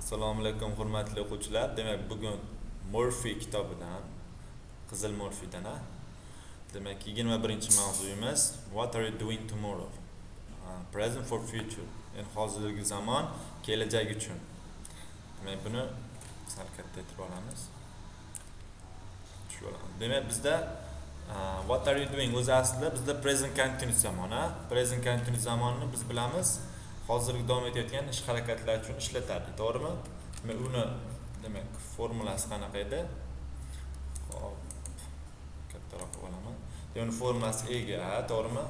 Assalomu alaykum hurmatli o'quvchilar. Demak, bugun Murphy kitobidan, Qizil Murphydan, demak 21-mavzuyimiz What are you doing tomorrow? Present for future. Yani hozirgi zamon, kelajak uchun. Demak, buni sal katta aytib olamiz. Demak, bizda what are you doing o'zi aslida bizda present continuous zamon, present continuous zamonini biz bilamiz. Hozirgi davom etayotgan ish harakatlar uchun ishlatadi, to'g'rimi? Men uni demak formulasi qanaqa edi? Hop, kattaroq olaman. Uni formulasi ega, to'g'rimi?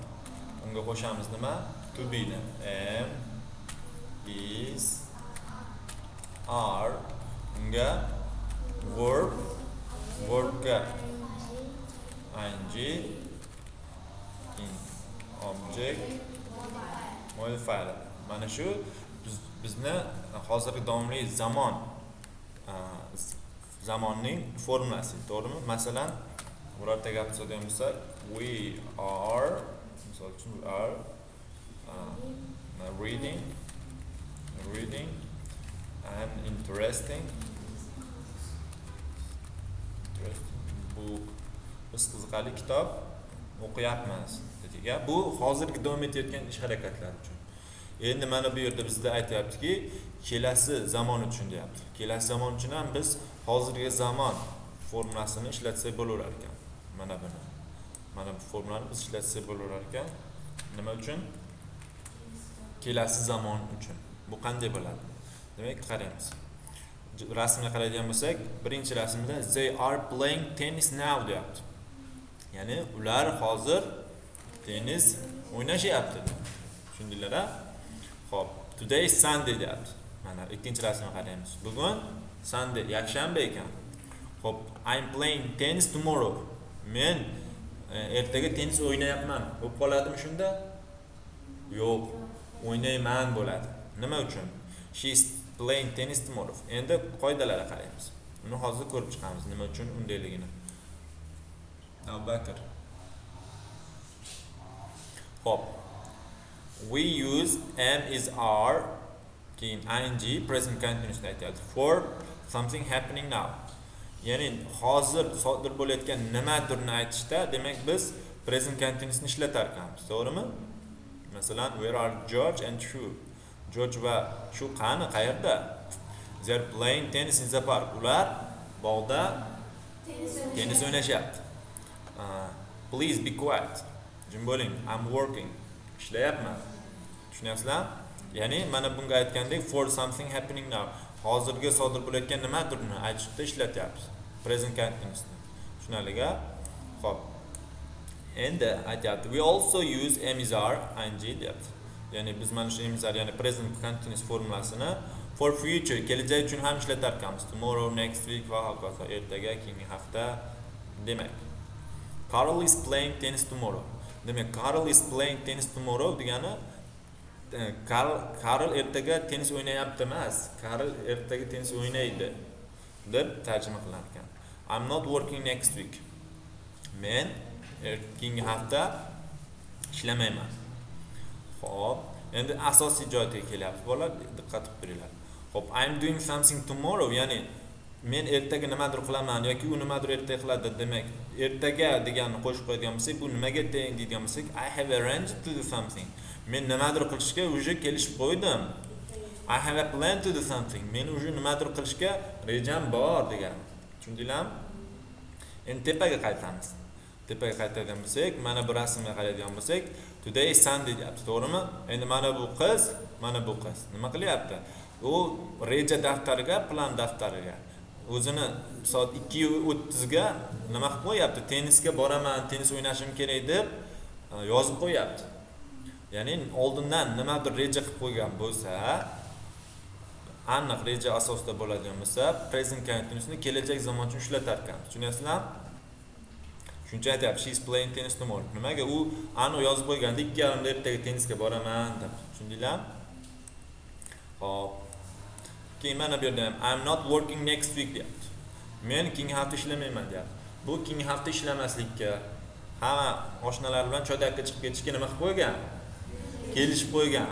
Unga qo'shamiz nima? To be ni. Am, is, are, unga verb, verbga ing, object, modifier. Mana shu bizni hozirgi davomli zamonning formulasi, to'g'rimi? Masalan, birorta gap so'zlaydigan bo'lsak, we are, misol uchun we are reading an interesting book. Biz qiziqarli kitob o'qiyapmiz dedik. Bu hozirgi davom etayotgan ish harakatlari uchun. Endi mana bu yerda bizda aytayaptiki, kelasi zamon uchun deyapti. Kelasi zamon uchun ham biz hozirgi zamon formulasini ishlatsak bo'lar ekan. Mana buni. Mana bu formulani biz ishlatsak bo'lar ekan. Nima uchun? Kelasi zamon uchun. Bu qanday bo'ladi? Demak, qaraymiz. Rasmga qaraydigan bo'lsak, birinchi rasmda they are playing tennis now deyapti. Ya'ni ular hozir tennis o'ynashyapti. Tushundinglar-a? Xo'p, today is Sunday deyapti. Mana ikkinchi rasmga qaraymiz. Bugun Sunday, yakshanba ekan. Xo'p, I'm playing tennis tomorrow. Men ertaga tennis o'ynayapman. Bo'lib qoladimi shunda? Yo'q, o'ynayman bo'ladi. Nima uchun? She is playing tennis tomorrow. Endi qoidalarga qaraymiz. Uni hozir ko'rib chiqamiz, nima uchun undayligini. Abubakar. Xo'p. We use am is are keyin ing present continuous aytadi for something happening now. Ya'ni hozir sodir bo'layotgan nimadirni aytishda, demak biz present continuous ni ishlatar ekanmiz, to'g'rimi? Masalan, where are George and Shu? George va Shu qani, qayerda? They are playing tennis in the park. Ular bog'da tennis o'ynashyapti. Please be quiet. Jim bo'ling. I'm working. Ishlayapman. Tushunyapsizlar? Ya'ni mana bunga aytgandek for something happening now. Hozirga sodir bo'layotgan nimadirni aytishda ishlatyapmiz. Present continuous. Tushunarli-a? Xo'p. Endi aytyapti. We also use am is are ing deyapti. Ya'ni biz mana shu am is are, ya'ni present continuous formulasini for future, kelajak uchun ham ishlatar ekanmiz. Tomorrow, next week va hokazo. Ertaga, keyingi hafta demak. Carl is playing tennis tomorrow. Demak, Carl is playing tennis tomorrow degani Carl ertaga tennis o'ynayapti emas. Carl ertaga tennis o'ynaydi deb tarjima qilar ekan. I'm not working next week. Men keyingi hafta ishlamayman. Xo'p, endi asosiy joyga kelyapti. Bolalar, diqqat qilib ko'ringlar. Xo'p, I'm doing something tomorrow, ya'ni men ertaga nimadir qilaman yoki u nimadir ertaga qiladi. Demak, ertaga deganni qo'shib qo'yadigan bo'lsak, bu nimaga teng deydigan bo'lsak, I have arranged to do something. Men nimadir qilishga uje kelishib qo'ydim. I have a plan to do something. Men uje nimadir qilishga rejam bor degan. Tushundinglarmi? Endi tepaga qaytamiz. Tepaga qaytadigan bo'lsak, mana bu rasmga qaraydigan bo'lsak, today is Sunday deyapti, to'g'rimi? Endi mana bu qiz, mana bu qiz nima qilyapti? U reja daftariga, plan daftariga o'zini soat 2:30 ga nima qilib qo'yapti? Tennisga boraman, tennis o'ynashim kerak deb yozib qo'yapti. Ya'ni oldindan nimadir reja qilib qo'ygan bo'lsa, aniq reja asosida bo'ladigan bo'lsa, present continuousni kelajak zamon uchun ishlatar ekan. Tushunyapsizlar? Shuncha aytyapti, she is playing tennis tomorrow. Nimaga? U aniq yozib qo'yganda 2:30 ertaga tennisga boraman deb. Tushundinglar? Xo'p. Keyin mana bu yerda ham I'm not working next week deyapti. Men keyingi hafta ishlamayman deyapti. Bu keyingi hafta ishlamaslikka hamma oshnalar bilan choydakka chiqib ketishga nima qilib qo'ygan? Kelishib qo'ygan.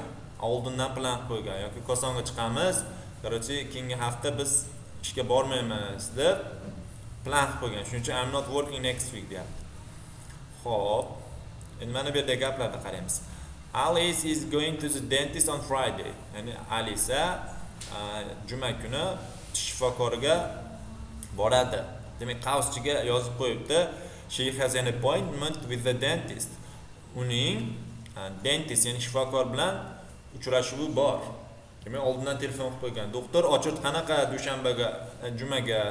Oldindan plan qilib qo'ygan yoki kosonga chiqamiz, Короче, keyingi hafta biz ishga bormaymiz deb plan qilib qo'ygan. Shuning uchun I'm not working next week deyapti. Xo'p. Endi mana bu yerda gaplarni qaraymiz. Alice is going to the dentist on Friday. Ya'ni Alisa juma kuni tish shifokoriga boradi. Demak, qavschiga yozib qo'yibdi. She has an appointment with the dentist. Uning dentist, ya'ni shifokor bilan uchrashuvi bor. Demak, oldindan telefon qilib qo'ygan. Doktor, ochurt qanaqa dushanbaga, jumaga,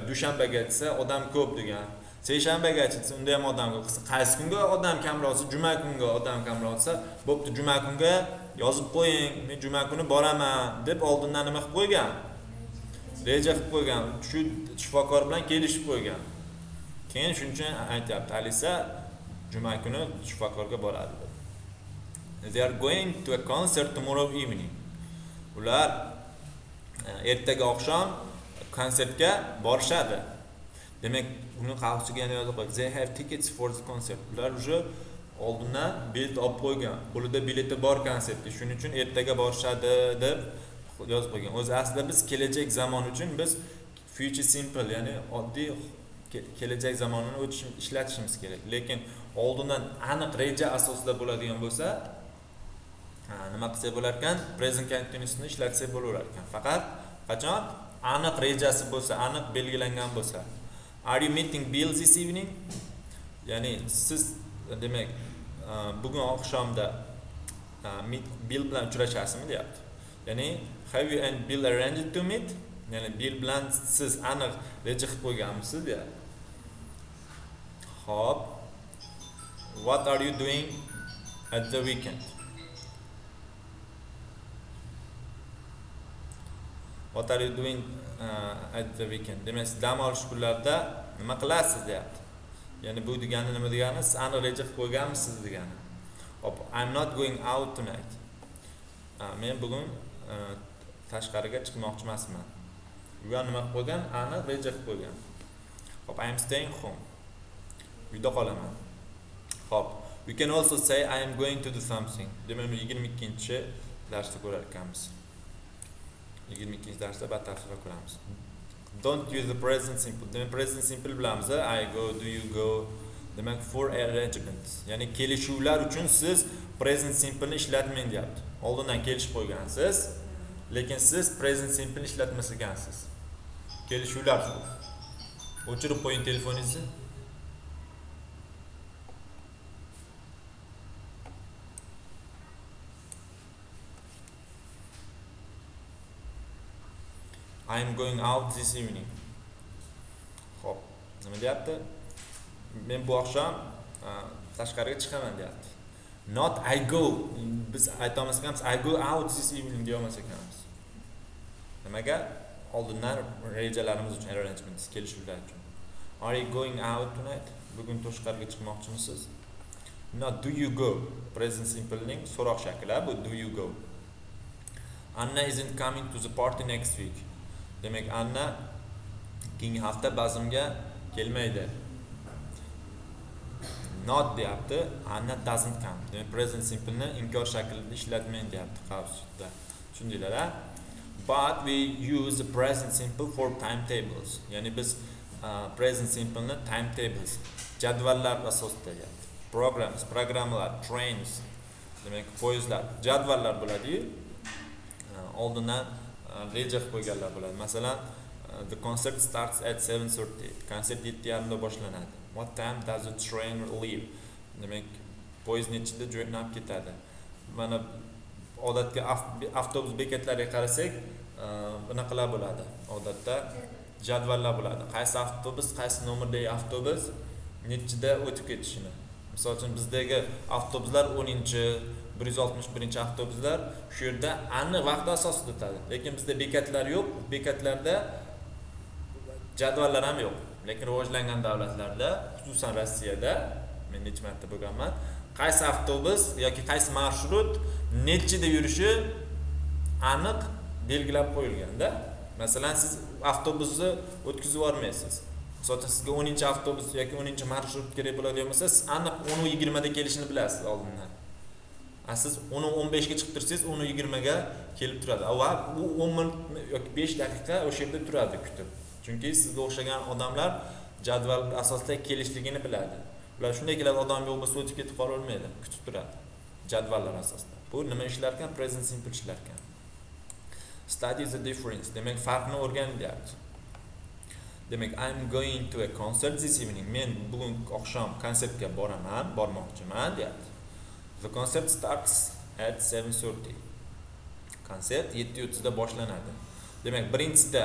dushanbaga desa odam ko'p degan. Seshanbaga desa unda ham odam ko'p. Qaysi kunga odam kamroq olsa, juma kunga odam kamroq olsa, bo'pti, juma kunga yozib qo'ying. Men juma kuni boraman deb oldindan nima qilib qo'ygan? Reja qilib qo'ygan. Shu shifokor bilan kelishib qo'ygan. Keyin shuning uchun aytyapti, Alisa juma kuni shifokorga boradi. They are going to a concert tomorrow evening. Ular ertaga oqshom konsertga borishadi. Demak, uni qavchiga yana yozib qo'ydi. They have tickets for the concert. Ular уже oldindan bilet olib qo'ygan. Qo'lida bileti bor konsertga. Shuning uchun ertaga borishadi deb yozib qo'ygan. O'zi aslida biz kelajak zamon uchun biz future simple, ya'ni oddiy kelajak zamonini ishlatishimiz kerak. Lekin oldindan aniq reja asosida bo'ladigan bo'lsa, nima qilsa bo'lar ekan? Present continuousni ishlatsa bo'lar ekan. Faqat qachon aniq rejasi bo'lsa, aniq belgilangan bo'lsa. Are you meeting Bill this evening? Ya'ni siz demak bugun oqshomda Bill bilan uchrashasizmi deyapti. Ya'ni have you and Bill arranged to meet? Ya'ni Bill bilan siz aniq reja qilib qo'yganmisiz deyapti. Hop. What are you doing at the weekend? What are you doing at the weekend? Demak, dam olish kunlarida nima qilasiz deyapti. Ya'ni bu degani nima degani? Siz aniq reja qilib qo'yganmisiz degani. Hop, I'm not going out tonight. Men bugun tashqariga chiqmoqchi emasman. Bu ham nima qilib qo'ygan? Aniq reja qilib qo'ygan. Hop, I'm staying home. Uyda qolaman. Hop, we can also say I am going to do something. Demak, 22-darsda ko'rar ekanmiz. 22-darsda batafsil ko'ramiz. Don't use the present simple. Demak, present simple bilamiz. I go, do you go? Demak, for arrangements. Ya'ni kelishuvlar uchun siz present simple ni ishlatmang deyapti. Oldindan kelishib qo'ygansiz, lekin siz present simple ni ishlatmas ekansiz. Kelishuvlar. O'chirib qo'ying telefoningizni. I am going out this evening. Hop, nima deyapti? Men bu oqshom tashqariga chiqaman deyapti. Not I go. Biz aytamiz ekanmiz, I go out this evening deyamiz ekanmiz. Nimaga? Oldindan rejalarimiz uchun, arrangements, kelishuvlar uchun. Are you going out tonight? Bugun tashqariga chiqmoqchimisiz? Not do you go. Present simple ning so'roq shakli bu, do you go. Anna isn't coming to the party next week. Demak, Anna keyingi hafta bazmga kelmaydi. Not deyapti, Anna doesn't come. Demak, present simple ni inkor shaklida ishlatmang deyapti qavsida. Tushundinglar-a? But we use the present simple for timetables. Ya'ni biz present simple ni timetables, jadvallar asosida deyapti. Programs, programmalar, trains, demak, poyezdlar, jadvallar bo'ladi-yu. Oldindan reja qilib qo'yganlar bo'ladi. Masalan, the concert starts at 7:30. Konsert 7:30 da boshlanadi. What time does the train leave? Demak, poyezd nechida jo'nab ketadi. Mana odatga avtobus bekatlariga qarasak, bunaqalar bo'ladi. Odatda jadvallar bo'ladi. Qaysi avtobus, qaysi nomerdagi avtobus nechida o'tib ketishini. Misol uchun bizdagi avtobuslar 161 avtobuslar shu yerda aniq vaqt asosida o'tadi. Lekin bizda bekatlar yo'q. Bekatlarda jadvallar ham yo'q. Lekin rivojlangan davlatlarda, xususan Rossiyada, men necha marta bo'lganman, qaysi avtobus yoki qaysi marshrut nechida yurishi aniq belgilab qo'yilganda. Masalan, siz avtobusni o'tkazib olmaysiz. Masalan, sizga 10-avtobus yoki 10-marshrut kerak bo'ladigan bo'lsa, siz aniq 10:20 da kelishini bilasiz oldindan. Siz 10:15 ga chiqib tursangiz 10:20 ga kelib turadi. Va bu 10 minut yoki 5 daqiqa o'sha yerda turadi kutib. Chunki sizga o'xshagan odamlar jadval asosida kelishligini biladi. Ular shunday keladi, odam yo'q bo'lsa o'tib ketib qolavermaydi, kutib turadi jadvallar asosida. Bu nima ishlar ekan? Present simple ishlar ekan. Study the difference. Demak, farqni o'rganyapti. Demak, I'm going to a concert this evening. Men bugun oqshom konsertga bormoqchiman, deyapti. The concert starts at 7:30. Konsert 7:30 da boshlanadi. Demak, birinchisida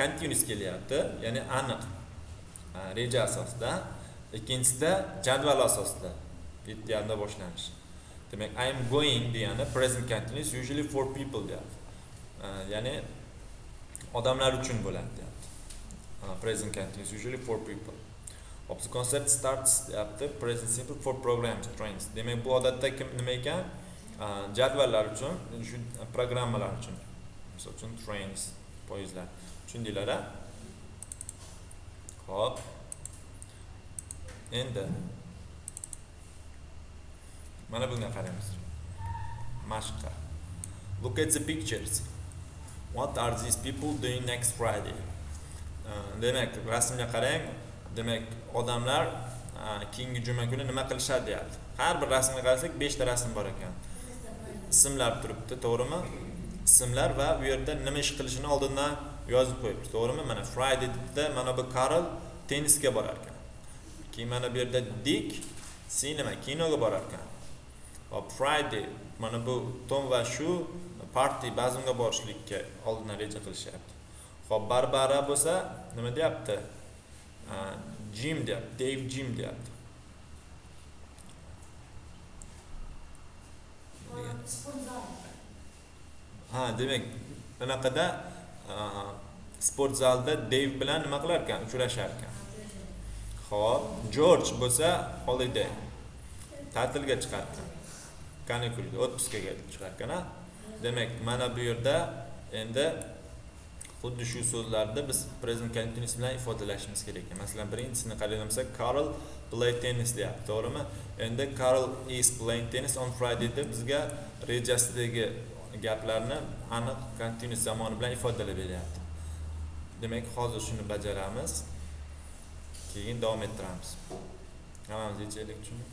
continuous kelyapti, ya'ni aniq reja asosida. Ikkinchisida jadval asosida 7:30 da boshlanishi. Demak, I'm going degani present continuous usually for people deyapti. Ya'ni odamlar uchun bo'ladi deyapti. Present continuous usually for people. The concert starts deyapti present simple for programs, trains. Demak, bu odatda nima ekan? Jadvallar uchun, shu programmalar uchun. Misol uchun trains, poyezdlar. Tushundinglar a? Xo'p. Endi mana bunga qaraymiz. Mashqqa. Look at the pictures. What are these people doing next Friday? Demak, rasmga qarang. Demak, odamlar keyingi juma kuni nima qilishadi deyapti. Har bir rasmga qarasak 5 ta rasm bor ekan. Ismlar turibdi, to'g'rimi? Ismlar va bu yerda nima ish qilishini oldindan yozib qo'yibdi, to'g'rimi? Mana Friday'da mana bu Carl tennisga borar ekan. Keyin mana bu yerda Dick sinema, kinoga borar ekan. Hop, Friday mana bu Tom va shu party bazmga borishlikka oldindan reja qilishyapti. Hop, Barbara bo'lsa nima deyapti? Jim deyapti, Dave Jim deyapti. Demak, bunaqada sport zalda Dave bilan nima qilar ekan? Uchrashar ekan. Xo'p, George bo'lsa holiday. Ta'tilga chiqar ekan. Kanikulga, otpuskaga chiqar ekan. Demak, mana bu yerda endi xuddi shu so'zlarni biz present continuous bilan ifodalashimiz kerak. Masalan, birinchisini qarayolmasak, Carl play tennis deyapti, to'g'rimi? Endi Carl is playing tennis on Friday deb bizga rejasidagi gaplarni aniq continuous zamoni bilan ifodalab beryapti. Demak, hozir shuni bajaramiz. Keyin davom ettiramiz. Hammamiz yechaylik shuni.